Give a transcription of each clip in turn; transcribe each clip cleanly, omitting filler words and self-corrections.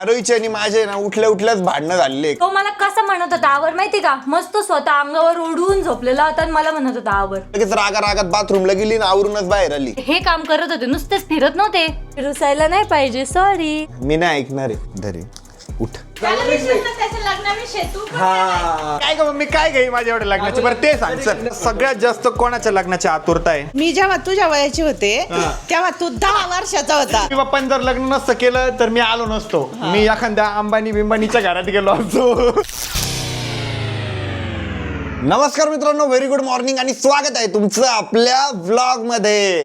आरोहीचे आणि माझे ना उठल्या उठल्याच भांडणं झाले. तो मला कसं म्हणत होता आवर माहिती का, मस्त स्वतः अंगावर ओढून झोपलेला होता आणि मला म्हणत होता आवर. लगेच रागात बाथरूमला गेली ना आवरूनच बाहेर आली. हे काम करत होते, नुसतेच फिरत नव्हते. रुसायला नाही पाहिजे, सॉरी. मी नाही ऐकणार आहे. धरे उठ. काय ग मम्मी, काय गई माझ्या एवढ्या लग्नाची? बरं ते सांग सर, सगळ्यात जास्त कोणाच्या लग्नाची आतुरता आहे? मी जेव्हा तुझ्या वयाची होते तेव्हा तू 10 वर्षाचा होता. मी बाप्पाने जर लग्न नसतं केलं तर मी आलो नसतो. मी एखाद्या अंबानी बिंबानीच्या घरात गेलो असतो. नमस्कार मित्रांनो, व्हेरी गुड मॉर्निंग आणि स्वागत आहे तुमचं आपल्या व्लॉग मध्ये.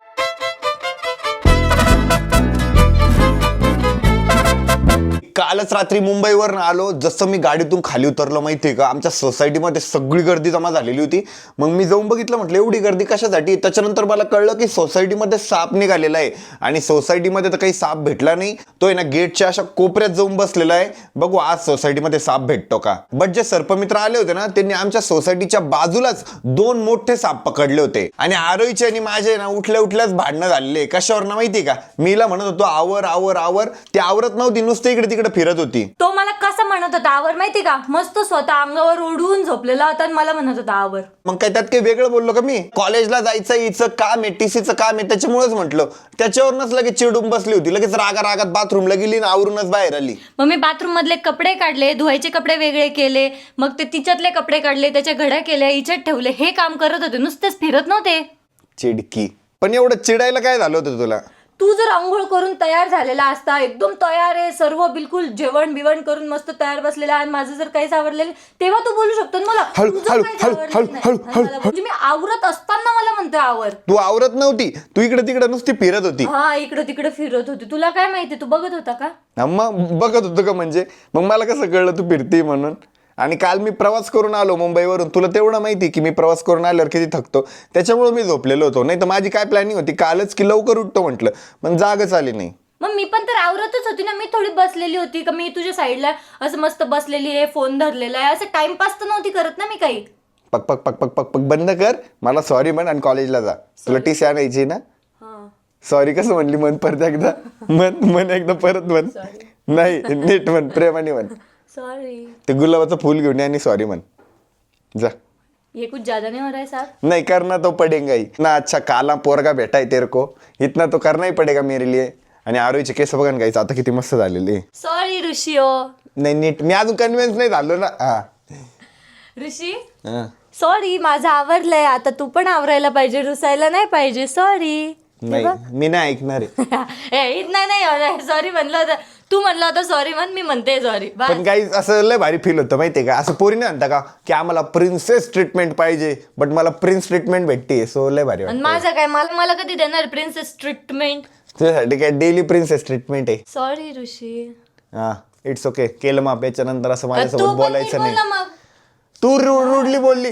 कालच रात्री मुंबईवर आलो. जसं मी गाडीतून खाली उतरलो माहितीये का, आमच्या सोसायटीमध्ये सगळी गर्दी जमा झालेली होती. मग मी जाऊन बघितलं, म्हटलं एवढी गर्दी कशासाठी. त्याच्यानंतर मला कळलं की सोसायटीमध्ये साप निघालेला आहे आणि सोसायटीमध्ये तर काही साप भेटला नाही. तो आहे ना गेटच्या अशा कोपऱ्यात जाऊन बसलेला आहे. बघू आज सोसायटीमध्ये साप भेटतो का. बट जे सर्पमित्र आले होते ना, त्यांनी आमच्या सोसायटीच्या बाजूलाच 2 मोठे साप पकडले होते. आणि आरोहीचे आणि माझे ना उठल्या उठल्याच भांडणं झाले. कशावर ना माहितीये का, मीला म्हणत होतो आवर आवर आवर, ती आवरत नव्हती, नुसते इकडे तिकडे फिरत होती. तो मला कसं म्हणत होता आवर माहिती का, मस्त स्वतः अंगावर ओढून झोपलेला होता आणि मला म्हणत होता आवर. मग काय त्यात काही वेगळं बोललो का मी? कॉलेजला जायचं, हिचं काम आहे, टीसीचं काम आहे, त्याच्यामुळेच म्हटलं. त्याच्यावरच लगेच चिडून बसली होती. लगेच रागात बाथरूमला गेली ना आवरूनच बाहेर आली. मग मी बाथरूम मधले कपडे काढले, धुवायचे कपडे वेगळे केले, मग ते तिच्यातले कपडे काढले, त्याच्या घड्या केल्या, हिच्यात ठेवले. हे काम करत होते, नुसतेच फिरत नव्हते. चिडकी. पण एवढं चिडायला काय झालं होतं तुला? तू जर आंघोळ करून तयार झालेला असता, एकदम तयार आहे, सर्व बिलकुल जेवण बिवण करून मस्त तयार बसलेला, आणि माझं जर काहीच आवडलेलं तेव्हा तू बोलू शकतो ना मला. म्हणजे मी आवरत असताना मला म्हणते आवर. तू आवरत नव्हती, तू इकडे तिकडे नुसती फिरत होती. हा, इकडे तिकडे फिरत होती. तुला काय माहिती, तू बघत होता का? मग बघत होतं का म्हणजे? मग मला कसं कळलं तू फिरती म्हणून? आणि काल मी प्रवास करून आलो मुंबईवरून. तुला तेवढं माहिती की मी प्रवास करून आल्यावर किती थकतो, त्याच्यामुळे मी झोपलेलो होतो. नाही तर माझी काय प्लॅनिंग होती कालच की लवकर उठतो म्हटलं, पण जागच आली नाही. मग मी पण तर आवरतच होती ना. मी थोडी बसलेली होती का, मी तुझ्या साईडला असं मस्त बसलेली आहे, फोन धरलेला आहे, असं टाइमपास तर नव्हती करत ना मी काही. पक पक पक पक पक पक बंद कर, मला सॉरी म्हण आणि कॉलेजला जा. तुला टीसी आणायची ना? सॉरी कसं म्हणली म्हण परत एकदा. म्हण एकदा परत म्हण. नाही नीट म्हण, प्रेमाने म्हण. सॉरी. ते गुलाबाचं फूल घेऊन आणि सॉरी म्हण. जा. ये कुछ ज्यादा नहीं हो रहा है साहब? नहीं करना तो पडेगा ही ना. अच्छा काला पोरगा भेटा है तेरे को, इतना तो करना ही पडेगा मेरे लिए. आणि आरोहीचे केस बघा ना गाईच, आता किती मस्त झालेले. सॉरी ऋषिओ. नाही नीट, मी अजून कन्व्हिन्स नाही झालो ना. हा ऋषी हा. सॉरी, माझं आवरलंय, आता तू पण आवरायला पाहिजे, रुसायला नाही पाहिजे. सॉरी. नाही मी नाही ऐकणार आहे. इतना नाही, सॉरी म्हणलं होतं तू, म्हणलं होतं सॉरी म्हण, मी म्हणते सॉरी. पण गाईज असं लय भारी फील होतं माहितीये का. असं पोरी नाही म्हणता का की आम्हाला प्रिन्सेस ट्रीटमेंट पाहिजे, बट मला प्रिन्स ट्रीटमेंट भेटते. सो लय भारी वाटतं. माझं काय, मला कधी देणार प्रिन्सेस ट्रीटमेंट? तुझ्यासाठी काय डेली प्रिन्सेस ट्रीटमेंट आहे. सॉरी ऋषी. हा इट्स ओके. केलं माप. याच्यानंतर असं तू माझ्यासोबत पण बोलायचं नीट नाही. बोल ना मग. तू रुडली बोलली.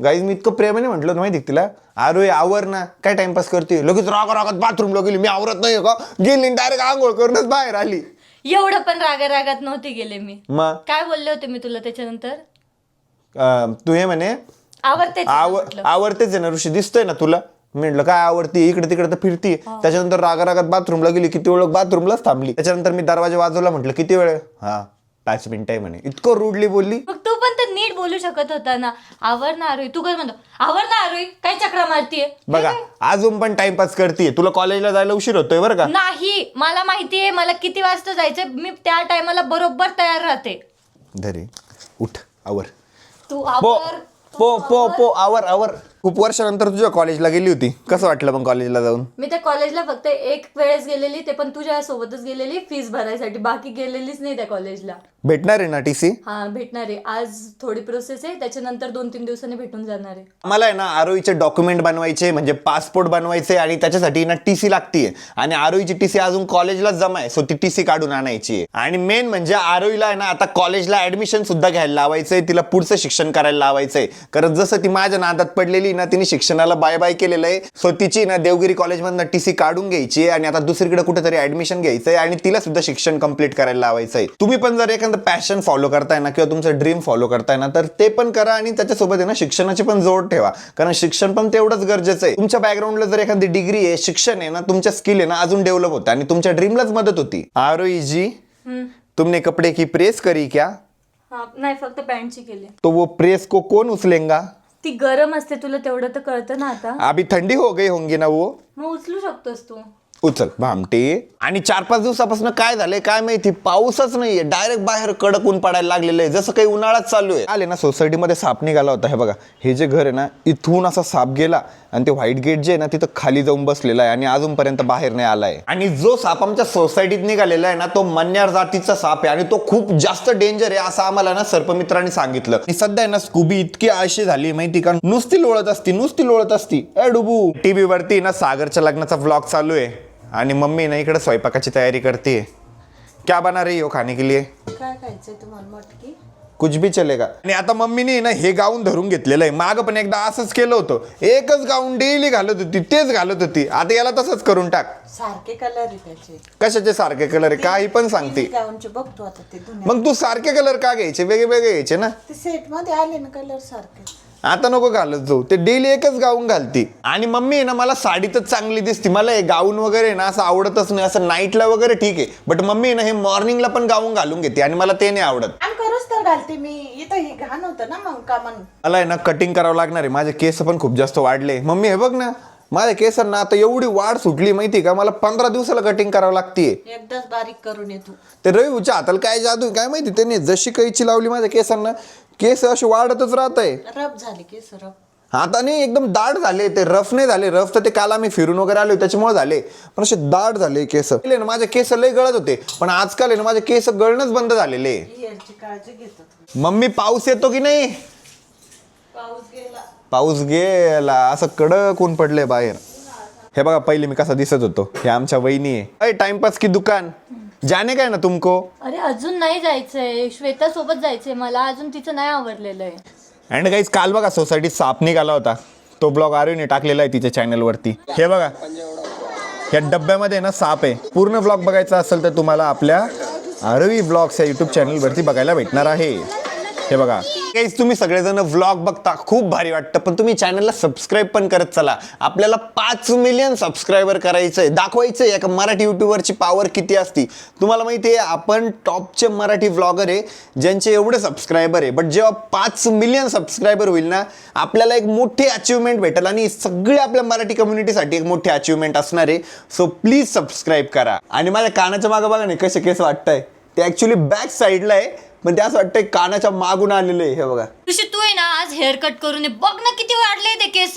गाईज मी इतकं प्रेमाने म्हटलं होतं माहिती तिला, आरोही आवर ना, काय टाइमपास करते. लगेच रागात बाथरूमला गेली. मी आवरत नाही का, गेली डायरेक्ट आंघोळ करूनच बाहेर आली. एवढं पण रागात नव्हती गेले मी. मग काय बोलले होते मी तुला त्याच्यानंतर? तू हे म्हणे आवडते. आवडतेच आहे ना ऋषी, दिसतोय ना तुला. मी म्हटलं काय आवडती, इकडे तिकडे तर फिरती. त्याच्यानंतर रागात बाथरूमला गेली. किती वेळ बाथरूमलाच थांबली. त्याच्यानंतर मी दरवाजा वाजवला, म्हटलं किती वेळ? हा 5 मिनिटं आहे म्हणे. इतकं रुडली बोलली. मग तू पण तर नीट बोलू शकत होता ना. आवर ना आरोही. तू काय म्हणतो, आवर ना आरोही, काय चक्रा मारतीये? बघा अजून पण टाइमपास करते. तुला कॉलेजला जायला उशीर होतोय बरं का. नाही, मला माहितीये मला किती वाजता जायचं. मी त्या टायमाला बरोबर तयार राहते. धरे उठ आवर. तू पो आवर. पो पो पो आवर आवर. खूप वर्षानंतर तुझ्या कॉलेजला गेली होती. कसं वाटलं मग कॉलेजला जाऊन? मी त्या कॉलेजला फक्त एक वेळेस गेलेली, ते पण तुझ्या सोबतच गेलेली फीस भरायसाठी. बाकी गेलेलीच नाही त्या कॉलेजला. भेटणार आहे ना टीसी? हा भेटणार आहे. आज थोडी प्रोसेस आहे, त्याच्यानंतर 2-3 दिवसांनी भेटून जाणार आहे. मला आहे ना आरोहीचे डॉक्युमेंट बनवायचे, म्हणजे पासपोर्ट बनवायचे, आणि त्याच्यासाठी ना टीसी लागतीये. आणि आरोहीची टीसी अजून कॉलेजला जमा आहे, सो ती टीसी काढून आणायची आहे. आणि मेन म्हणजे आरोहीला आहे ना आता कॉलेजला ऍडमिशन सुद्धा घ्यायला लावायचंय. तिला पुढचं शिक्षण करायला लावायचंय. कारण जसं ती माझ्या नादात पडलेली ना, तिने शिक्षणाला बाय बाय केलेलं आहे. सो तिची ना देवगिरी कॉलेजमधनं टीसी काढून घ्यायची आहे आणि आता दुसरीकडे कुठेतरी ऍडमिशन घ्यायचंय आणि तिला सुद्धा शिक्षण कंप्लीट करायला लावायचंय. तुम्ही पण जर एखादं पॅशन फॉलो करताय ना, किंवा तुमचं ड्रीम फॉलो करताय ना, तर ते पण करा. आणि त्याच्यासोबत आहे ना शिक्षणाची पण जोड ठेवा, कारण शिक्षण पण तेवढंच गरजेचं आहे. तुमच्या बॅकग्राऊंडला जर एखादी डिग्री आहे, शिक्षण आहे ना, तुमच्या स्किल आहे ना अजून डेव्हलप होतं आणि तुमच्या ड्रीमलाच मदत होती. आरोही जी तुमने कपड़े की प्रेस करी क्या? हा नाही फक्त पॅन्टची केली. तो वो प्रेस को कौन उचलेगा? ती गरम असते तुला तेवढं तर कळतं ना आता. अभी ठंडी हो गई होंगी ना वो. मग उचलू शकतोस तू. उचल भामटे. आणि 4-5 दिवसापासून काय झालंय काय माहिती, पाऊसच नाहीये, डायरेक्ट बाहेर कडक ऊन पडायला लागलेलं आहे, जसं काही उन्हाळाच चालू आहे. आले ना सोसायटीमध्ये साप निघाला होता. हे बघा, हे जे घर आहे ना, इथून असा साप गेला आणि ते व्हाईट गेट जे आहे ना तिथं खाली जाऊन बसलेला आहे आणि अजूनपर्यंत बाहेर नाही आलाय. आणि जो साप आमच्या सोसायटीत निघालेला आहे ना तो मन्यार जातीचा साप आहे आणि तो खूप जास्त डेंजर आहे असं आम्हाला ना सर्पमित्रांनी सांगितलं. आणि सध्या आहे ना स्कूबी इतकी आळशी झाली माहिती का, नुसती लोळत असती. ए डुबू. टीव्ही वरती ना सागरच्या लग्नाचा व्लॉग चालू आहे आणि मम्मी ना इकडे स्वयंपाकाची तयारी करते. क्या बना रही हो खाने के लिए? काय खायचंय तुम्हाला मटकी? कुछ भी चलेगा. आणि आता मम्मीने ना हे गाऊन धरून घेतलेलं आहे. मागं पण एकदा असंच केलं होतं, एकच गाऊन डेली घालत होती, तेच घालत होती. आता याला तसंच करून टाक. सारखे कलर आहे त्याचे. कशाचे सारखे कलर आहे? काही पण सांगते. गाऊनचे बघतो आता ते दुनिया. मग तू सारखे कलर का घ्यायचे? वेगळे घ्यायचे ना. ते सेट मध्ये आले ना कलर सारखे. आता नको घालत जाऊ, ते डेली एकच गाऊन घालती. आणि मम्मी आहे ना मला साडीतच चांगली दिसती. मला हे गाऊन वगैरे ना असं आवडतच नाही. असं नाईटला वगैरे ठीक आहे, बट मम्मी ना हे मॉर्निंगला पण गाऊन घालून घेते आणि मला ते नाही आवडत. आणि करूच तर घालते मी. इथं हे घाण होतं ना मग का म्हणून. मला आहे ना कटिंग करावं लागणार आहे. माझे केस पण खूप जास्त वाढले. मम्मी हे बघ ना, माझ्या केसांना आता एवढी वाढ सुटली माहिती का, मला 15 दिवसाला कटिंग करावं लागते. एकदाच बारीक करून येतो. ते रवीच्या हाताला काय जादू आहे काय माहिती, त्यांनी जशी कैची लावली माझ्या केसांना, केस असे वाढतच राहत आहे. रफ झाले की रफ. आता नाही एकदम दाट झाले ते, रफ नाही झाले. रफ तर ते काल आम्ही फिरून वगैरे आलो त्याच्यामुळे झाले, पण असे दाट झाले केस. माझे केस लय गळत होते, पण आजकाल आहे ना माझे केस गळणंच बंद झालेले. हेअरची काळजी घेतात. मम्मी पाऊस येतो की नाही? पाऊस गेला. असं कडक ऊन पडलंय बाहेर. हे बघा पहिले मी कसा दिसत होतो. हे आमच्या वहिनी आहे. अय टाइमपास की दुकान जाने काय ना तुमको? अरे अजून नाही जायचंय, श्वेता सोबत जायचंय मला. अजून तिचं नाही आवडलेलं आहे. अँड गाईज काल बघा सोसायटीत साप निघाला होता, तो ब्लॉग आरोहीने टाकलेला आहे तिच्या चॅनलवरती. हे बघा या डब्यामध्ये ना साप आहे. पूर्ण ब्लॉग बघायचा असेल तर तुम्हाला आपल्या आरोही ब्लॉग्स या यूट्यूब चॅनलवरती बघायला भेटणार आहे. हे बघा गाईज तुम्ही सगळेजण व्लॉग बघता, खूप भारी वाटतं, पण तुम्ही चॅनलला सबस्क्राईब पण करत चला. आपल्याला 5 मिलियन सबस्क्रायबर करायचंय, दाखवायचंय एका मराठी युट्यूबरची पॉवर किती असती. तुम्हाला माहिती आहे आपण टॉपचे मराठी व्लॉगर आहे ज्यांचे एवढे सबस्क्रायबर आहे. बट जेव्हा 5 मिलियन सबस्क्रायबर होईल ना, आपल्याला एक मोठी अचिव्हमेंट भेटेल आणि सगळे आपल्या मराठी कम्युनिटीसाठी एक मोठी अचिव्हमेंट असणार आहे. सो प्लीज सबस्क्राईब करा. आणि माझ्या कानाच्या मागं बघा नाही कसे केस वाटतंय. ते ऍक्च्युली बॅक साईडला आहे, पण ते असं वाटतंय कानाच्या मागून आलेले. हे बघा तुझी तू आहे ना आज हेअर कट करून बघ ना किती वाढले ते केस.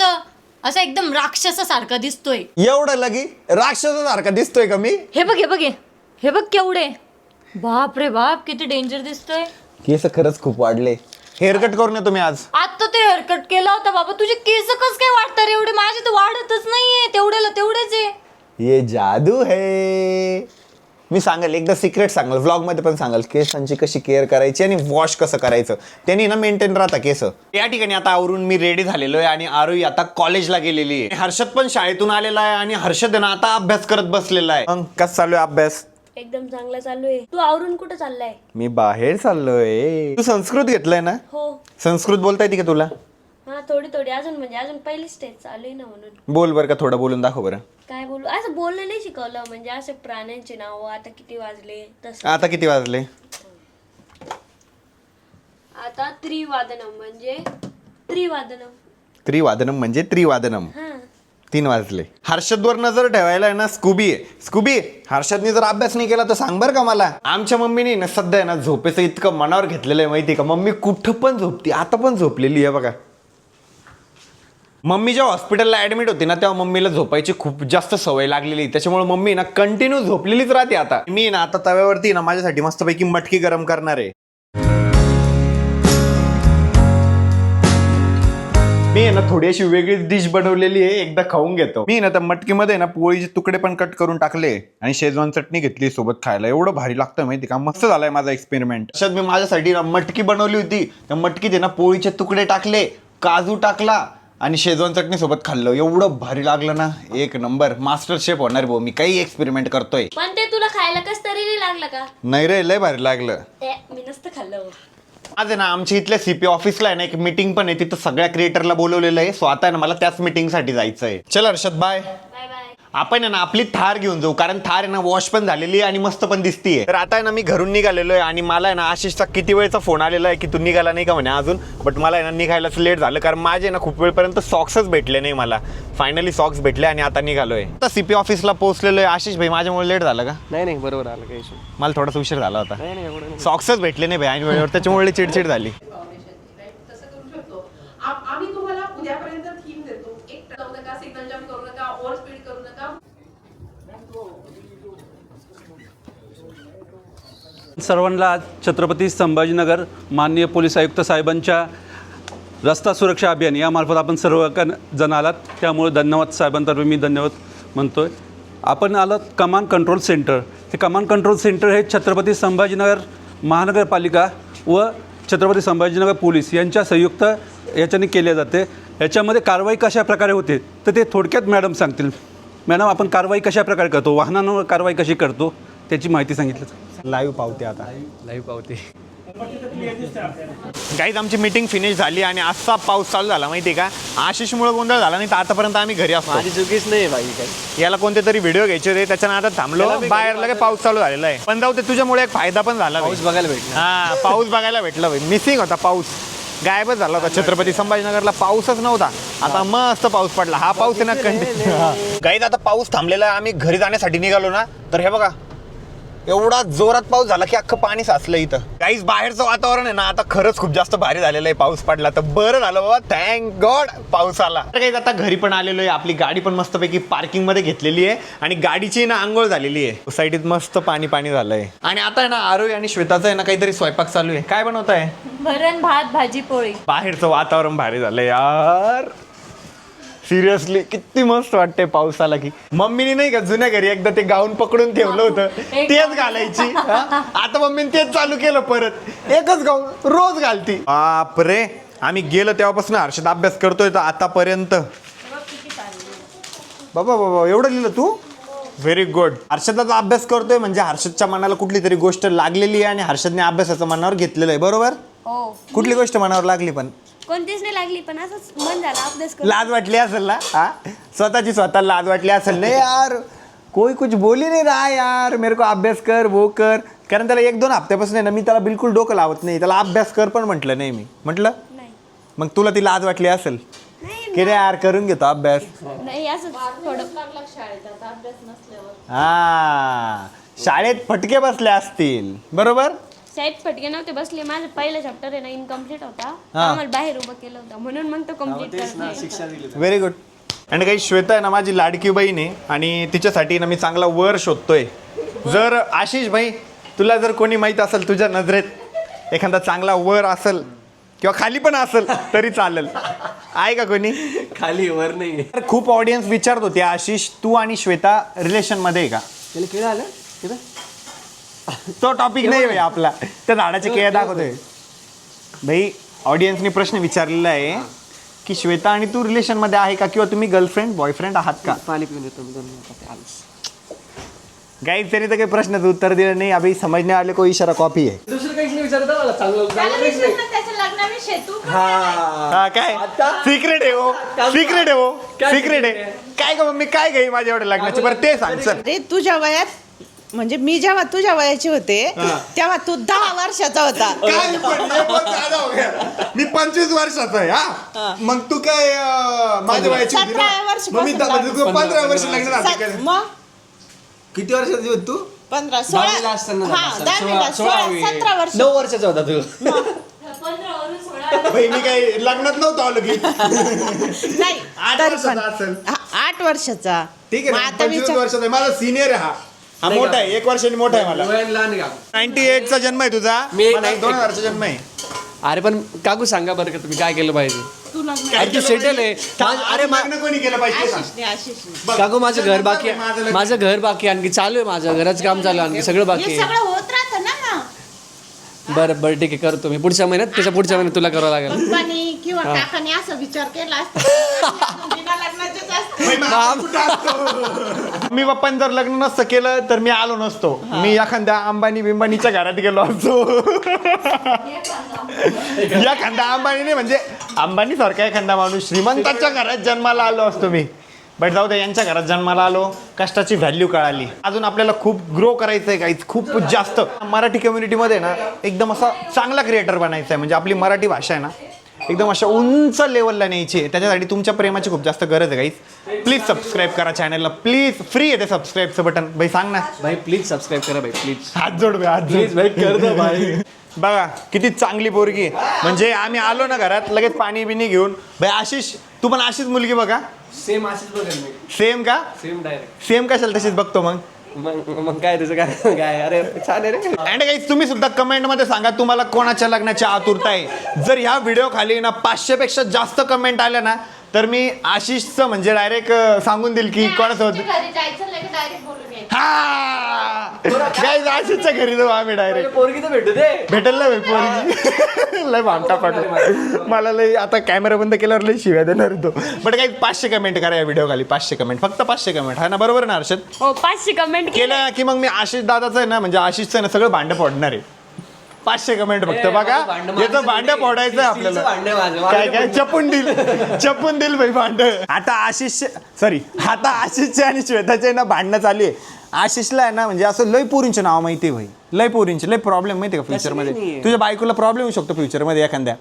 असं एकदम राक्षसासारखा दिसतोय. एवढं लगी राक्षसासारखा दिसतोय का मी? हे बघ हे बघ केवढे. बाप रे बाप किती डेंजर दिसतोय. केस खरंच खूप वाढले. हेअर कट करून येतो मी आज. आता ते हेअर कट केला होता बाबा. तुझे केस कस काय वाढतात रे एवढे? माझे तर वाढतच नाहीये. तेवढ्याला तेवढेच आहे. ये जादू है. मी सांगाल एकदा सिक्रेट सांगाल, व्लॉग मध्ये पण सांगाल केसांची कशी केअर करायची आणि वॉश कसं करायचं, त्यांनी ना मेंटेन राहता केस. या ठिकाणी आता आवरून मी रेडी झालेलो आहे आणि आरोही आता कॉलेजला गेलेली आहे. हर्षद पण शाळेतून आलेला आहे आणि हर्षद ना आता अभ्यास करत बसलेला आहे. मग कसं चालू आहे अभ्यास? एकदम चांगला चालू आहे. तू आवरून कुठं चाललाय? मी बाहेर चाललोय. तू संस्कृत घेतलंय ना? हो. संस्कृत बोलता येते का तुला? हा थोडी अजून म्हणजे अजून पहिली स्टेज चालू आहे ना म्हणून. बोल बरं का, थोडं बोलून दाखव बरं. काय बोलू, असं बोलणं नाही शिकवलं म्हणजे असं प्राण्यांचे नाव आता किती वाजले तसं. आता किती वाजले? आता त्रिवादनम म्हणजे त्रिवादनम. त्रिवादनम म्हणजे त्रिवादनम. हा 3 वाजले. हर्षदवर नजर ठेवायला आहे ना स्कूबी आहे. स्कूबी हर्षदने जर अभ्यास नाही केला तर सांग बरं का मला. आमच्या मम्मीने ना सध्या आहे ना झोपेचं इतकं मनावर घेतलेलं आहे माहिती का. मम्मी कुठं पण झोपती, आता पण झोपलेली आहे बघा. मम्मी जेव्हा हॉस्पिटलला ऍडमिट होती ना तेव्हा मम्मीला झोपायची खूप जास्त सवय लागलेली, त्याच्यामुळे मम्मी ना कंटिन्यू झोपलेलीच राहते. आता मी ना आता तव्यावरती ना माझ्यासाठी मस्तपैकी मटकी गरम करणार आहे. मी ना थोडी अशी वेगळी डिश बनवलेली आहे, एकदा खाऊन घेतो. मी ना त्या मटकीमध्ये ना पोळीचे तुकडे पण कट करून टाकले आणि शेजवान चटणी घेतली सोबत खायला. एवढं भारी लागतं माहिती का, मस्त झालाय माझा एक्सपेरिमेंट. अशात मी माझ्यासाठी ना मटकी बनवली होती. त्या मटकीत ना पोळीचे तुकडे टाकले, काजू टाकला आणि शेजवान चटणी सोबत खाल्लं. एवढं भारी लागलं ना, एक नंबर. मास्टर शेफ होणार भाऊ मी, काही एक्सपेरिमेंट करतोय. पण ते तुला खायला कस तरी नाही लागलं का? नाही रे, लय भारी लागलं. मी नसतं खाल्लं. आज आहे ना आमच्या इथल्या सीपी ऑफिसला आहे ना एक मीटिंग पण आहे, तिथं सगळ्या क्रिएटरला बोलवलेलं आहे. सो आता आहे ना मला त्याच मीटिंगसाठी जायचं आहे. चल हर्षद बाय. Bye bye. आपण आहे ना आपली थार घेऊन जाऊ, कारण थार आहे ना वॉश पण झालेली आहे आणि मस्त पण दिसतीये. तर आता आहे ना मी घरून निघालेलो आहे आणि मला आहे ना आशिषचा किती वेळचा फोन आलेला आहे की तू निघाला नाही का म्हणे अजून, बट मला आहे ना निघायलाच लेट झालं कारण माझे ना खूप वेळपर्यंत सॉक्सच भेटले नाही मला. फायनली सॉक्स भेटले आणि आता निघालोय. आता CP ऑफिसला पोहोचलेलो आहे. आशिष भाई माझ्यामुळे लेट झालं का? नाही बरोबर आलं काही इशू मला थोडासा उशीर झाला होता. नाही एवढं सॉक्सच भेटले नाही भाई आणि वेळेवर, त्याच्यामुळे चिडचिड झाली. तसं करू शकतो. आम्ही तुम्हाला उद्यापर्यंत थीम देतो. एक जाऊ नका, सिग्नल जम्प करू नका, ओव्हर स्पीड करू नका. सर्वांना छत्रपती संभाजीनगर माननीय पोलीस आयुक्त साहेबांच्या रस्ता सुरक्षा अभियान यामार्फत आपण सर्व जण आलात, त्यामुळे धन्यवाद साहेबांतर्फे मी धन्यवाद म्हणतो आहे. आपण आलात कमांड कंट्रोल सेंटर. हे कमांड कंट्रोल सेंटर हे छत्रपती संभाजीनगर महानगरपालिका व छत्रपती संभाजीनगर पोलीस यांच्या संयुक्त याच्याने केले जाते. याच्यामध्ये कारवाई कशा प्रकारे होते तर ते थोडक्यात मॅडम सांगतील. मॅडम आपण कारवाई कशा प्रकारे करतो, वाहनांवर कारवाई कशी करतो त्याची माहिती सांगितली. लाईव्ह पावते आता. लाईव्ह पावते. गाईज आमची मीटिंग फिनिश झाली आणि असा पाऊस चालू झाला माहिती का. आशिषमुळे गोंधळ झाला, नाही तर आतापर्यंत आम्ही घरी असतो. माझी चुकीच नाही भाई काही. याला कोणते तरी व्हिडिओ घ्यायचे होते, त्याच्यानं आता थांबलो. बाहेर लगे पाऊस चालू झालेला आहे. पण जाऊ ते, तुझ्यामुळे एक फायदा पण झाला. पाऊस बघायला भेटला. हा, पाऊस बघायला भेटला. मिसिंग होता पाऊस, गायबच झाला होता. छत्रपती संभाजीनगरला पाऊसच नव्हता, आता मस्त पाऊस पडला. हा पाऊस आहे ना कंटिन्यू. गाईज आता पाऊस थांबलेला आहे. आम्ही घरी जाण्यासाठी निघालो ना, तर हे बघा एवढा जोरात पाऊस झाला की अख्खं पाणी साचलं इथं. काहीच बाहेरचं वातावरण आहे ना आता खरंच खूप जास्त भारी झालेलं आहे. पाऊस पडला तर बरं झालं बाबा, थँक गॉड पाऊस आला. तर काही आता घरी पण आलेलो आहे. आपली गाडी पण मस्तपैकी पार्किंग मध्ये घेतलेली आहे आणि गाडीची ना आंघोळ झालेली आहे. सोसायटीत मस्त पाणी पाणी झालंय. आणि आता आहे ना आरोही आणि श्वेताचं आहे ना काहीतरी स्वयंपाक चालू आहे. काय बनवत आहे? वरण भात भाजी पोळी. बाहेरचं वातावरण भारी झालंय यार. सिरियसली किती मस्त वाटतंय पाऊस आला की. मम्मीने नाही का जुन्या घरी एकदा ते गाऊन पकडून ठेवलं होतं, तेच घालायची. आता मम्मीने तेच चालू केलं परत. एकच गाऊन रोज घालती. बापरे, आम्ही गेलो तेव्हापासून हर्षद अभ्यास करतोय तर आतापर्यंत. बाबा बाबा एवढं लिहिलं तू? Very good. हर्षदाचा अभ्यास करतोय म्हणजे हर्षदच्या मनाला कुठली तरी गोष्ट लागलेली आहे आणि हर्षदने अभ्यासाचं मनावर घेतलेलं आहे. बरोबर? हो. कुठली गोष्ट मनावर लागली? पण कोणतीच नाही लागली, पण असंच मन झालं अभ्यास कर. लाज वाटली असेल ना. हा, स्वतःची स्वतः लाज वाटली असेल. नाही यार कोई कुछ बोली नाही रहा यार, मेरे को अभ्यास कर वो कर. कारण त्याला 1-2 हफ्त्यापासून आहे ना मी त्याला बिलकुल डोकं लावत नाही. त्याला अभ्यास कर पण म्हटलं नाही मी. म्हटलं नाही मग तुला ती लाज वाटली असेल की रे यार करून घेतो अभ्यास. नाही असं थोडं. हा, शाळेत फटके बसले असतील. बरोबर? साहेब फटके नव्हते बसले. माझं पहिला चॅप्टर आहे ना इनकम्प्लीट होता, आम्हाला बाहेर उभं केलं होतं म्हणून मग तो कम्प्लीट करते. Very good. आणि काही श्वेता आहे ना माझी लाडकी बहीण आहे आणि तिच्यासाठी ना मी चांगला वर शोधतोय. जर आशिष भाई तुला जर कोणी माहीत असेल तुझ्या नजरेत एखादा चांगला वर असेल किंवा खाली पण असेल तरी चालेल, आहे का कोणी? खाली वर नाही. तर खूप ऑडियन्स विचारत होते आशिष तू आणि श्वेता रिलेशन मध्ये आहे का? त्याला खेळ आलं तिथं. तो टॉपिक नाही भाई आपला. त्या झाडाचे केळ दाखवतोय भाई. ऑडियन्सने प्रश्न विचारलेला आहे की श्वेता आणि तू रिलेशन मध्ये आहे का किंवा तुम्ही गर्लफ्रेंड बॉयफ्रेंड आहात का? पाणी पिऊन येतो मी 2 मिनिटात. गाइस त्यांनी तर काही प्रश्नाचं उत्तर दिलं नाही. अभी समजने वाले को इशारा कॉपी आहे. दुसरं काहीच नाही विचारत मला. चांगलं त्याच्या लग्नाविषयी तू हा काय सिक्रेट आहे हो, सिक्रेट आहे हो, सिक्रेट आहे. काय का मम्मी काय गई माझ्या एवढ्या लग्नाची? बरं ते सांग चल. अरे तुझ्या वयात म्हणजे मी जेव्हा तुझ्या वयाचे होते तेव्हा तू 10 वर्षाचा होता. काय पण हे पण साधा हो गया. मी 25 वर्षाचा आहे. हा मग तू काय माझ्या वयाची होती 17 वर्ष ना? मग मी 15 वर्ष लग्न झालं. मग किती वर्षाची होती तू? 15 16 असताना हा 10 16 17 वर्ष. 9 वर्षाचा होता तू. 15 वरून 16. भाई मी काय लग्नात नव्हतो आलो की. नाही 8 तरी वर्षाचा पण असेल. 8 वर्षाचा. ठीक आहे मग ना, आता 25 विचार वर्षाचा आहे. माझा सिनियर आहे. हा मोठा आहे, 1 वर्षांनी मोठा आहे मला. वयाने लहान का? 98 चा जन्म आहे तुझा. मी एक- मला 2000 चा जन्म आहे. अरे पण काकू सांगा बरं का तुम्ही काय केलं पाहिजे? तू लग्न अरे तू सेटल आहे. अरे लग्न कोणी केलं पाहिजे ते सांग. आशिषने आशिषने बघ, काकू माझं घर बाकी माझं आहे. लग्न. माझं घर बाकी आहे. आणखी चालू आहे. माझं घराचं काम चालू आहे. आणखी सगळं बाकी हे आहे. सगळं होत राहतं ना मग. बरं बरं ठीक आहे करतो मी पुढच्या महिन्यात. त्याच्या पुढच्या महिन्यात तुला करावं लागेल. पप्पानी किंवा काकाने असा विचार केला असता बिना लग्नाचेच असते. भाई, मग आपण कुठं असतो? मी पप्पांनी जर लग्न नसतं केलं तर मी आलो नसतो. मी एखाद्या अंबानी बिंबानीच्या घरात गेलो असतो. एखादा अंबानी नाही म्हणजे अंबानी सारखा एखादा माणूस श्रीमंताच्या घरात जन्माला आलो असतो मी. बट जाऊ दे, यांच्या घरात जन्माला आलो, कष्टाची व्हॅल्यू कळाली. अजून आपल्याला खूप ग्रो करायचं आहे काहीच, खूप जास्त मराठी कम्युनिटीमध्ये ना एकदम असा चांगला क्रिएटर बनायचा आहे. म्हणजे आपली मराठी भाषा आहे ना एकदम अशा उंच लेवलला न्यायची आहे. त्याच्यासाठी तुमच्या प्रेमाची खूप जास्त गरज आहे गाईज. प्लीज सबस्क्राईब करा चॅनलला, प्लीज. फ्री आहे ते सबस्क्राईबचं बटन. भाई सांग ना भाई प्लीज सबस्क्राईब करा भाई प्लीज. हात जोड भाई, हात प्लीज भाई कर दो भाई. बघा किती चांगली पोरगी आहे. म्हणजे आम्ही आलो ना घरात लगेच पाणी बिनी घेऊन. भाई आशिष, तू पण अशीच मुलगी बघा. सेम अशीच बघेल मी. सेम का? Same direct. सेम कशाला तशीच बघतो मग. मग काय त्याचं काय काय अरे छान आहे रे. अँड गाईज तुम्ही सुद्धा कमेंटमध्ये सांगा तुम्हाला कोणाच्या लग्नाची आतुरता आहे. जर ह्या व्हिडिओ खाली ना 500 पेक्षा जास्त कमेंट आल्या ना तर मी आशिषचं म्हणजे डायरेक्ट सांगून देईल की कोणासोबत. हा गाईज आशिषच्या घरी जाऊ आम्ही डायरेक्ट. पोरगी तर भेटू दे. भेटेल ना पोरगी. लय भामटा पाठव मला. लय आता कॅमेरा बंद केल्यावर लय शिव्या देणार तो. बट काही 500 कमेंट करा या व्हिडिओ खाली. 500 कमेंट, फक्त 500 कमेंट. हा ना, बरोबर ना हर्षद? हो 500 कमेंट केलं की मग मी आशिष दादाचं आहे ना, म्हणजे आशिषचं आहे ना सगळं भांडं फोडणार आहे. 500 कमेंट फक्त बघा. याचं भांडं फोडायचं आहे आपल्याला. काय काय चपून देईल भाई भांड. आता आशिषचे आणि श्वेताचे ना भांडणं चालू आहे. आशिषला आहे ना म्हणजे असं लय पोरींचे नाव माहिती आहे भाई. लय पोरींचे लय प्रॉब्लेम माहिती आहे का फ्युचरमध्ये. तुझ्या बायकोला प्रॉब्लेम येऊ शकतो फ्युचरमध्ये एखाद्या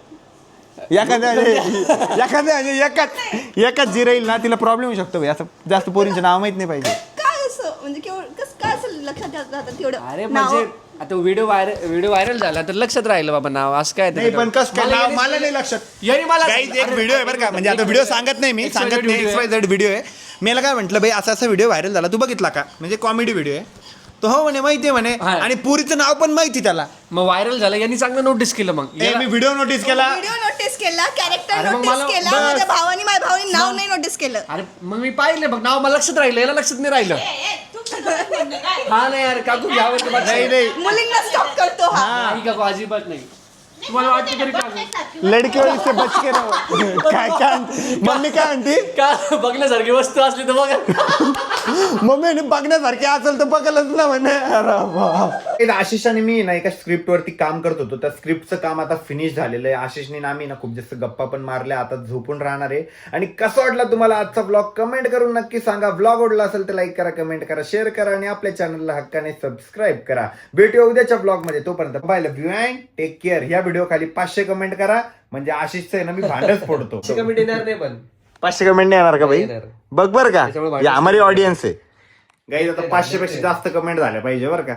एकाच जी राहील ना तिला प्रॉब्लेम येऊ शकतो भाई. असं जास्त पोरींचे नाव माहित नाही पाहिजे. काय असं म्हणजे काय असं लक्षात राहतात तेवढं. अरे म्हणजे आता व्हिडिओ व्हायरल झाला तर लक्षात राहिलं बाबा नाव असं काय. नाही पण कसं काय नाव मला नाही लक्षात. Guys, एक व्हिडिओ आहे बरं का. म्हणजे आता व्हिडिओ सांगत नाही मी, सांगत नाही. XYZ व्हिडिओ आहे. मला काय म्हटलं भाई असा व्हिडिओ व्हायरल झाला, तू बघितला का? म्हणजे कॉमेडी व्हिडिओ आहे तो. हो म्हणे माहिती आहे म्हणे. आणि पुरीचं नाव पण माहिती त्याला. मग व्हायरल झालं यांनी चांगलं नोटीस केलं. मग मी व्हिडिओ नोटीस केला. व्हिडिओ नोटीस केला, कॅरेक्टर अरे मग नोटीस मला- केला, माझ्या भावानी नाव नाही नोटीस केलं. अरे मग मी पाहिले मग नाव मला लक्षात राहिलं, याला लक्षात नाही राहिलं. हा नाही यार काकू घ्यावं नाही मुलींना स्टॉप करतो हा. नाही काकू अजिबात नाही. तुम्हाला वाटतं तरी काकू लडकी से बच के रहो. काय काय मम्मी काय म्हणते? का बघण्यासारखी वस्तू असली तर बघा. मम्मी बघण्यासारखी असेल तर बघलच ना म्हणे. आशिष आणि मी ना एका स्क्रिप्टवरती काम करत होतो. त्या स्क्रिप्टचं काम आता फिनिश झालेलं आहे. आशिषने ना आम्ही ना खूप जास्त गप्पा पण मारल्या. आता झोपून राहणार आहे. आणि कसं वाटला तुम्हाला आजचा ब्लॉग कमेंट करून नक्की सांगा. ब्लॉग आवडला असेल तर लाईक करा, कमेंट करा, शेअर करा आणि आपल्या चॅनलला हक्काने सबस्क्राईब करा. भेटूया उद्याच्या ब्लॉग मध्ये. तोपर्यंत bye, love you and take care. या व्हिडिओ खाली 500 कमेंट करा. म्हणजे आशिषचं आहे ना मी भांडच फोडतो. कमेंट येणार नाही पण 500 कमेंट नाही येणार का भाई? येणार. बघ बरं का, त्याच्यामुळे ही हमारी ऑडियन्स आहे गाईज. आता 500 पेक्षा जास्त कमेंट झाल्या पाहिजे बरं का.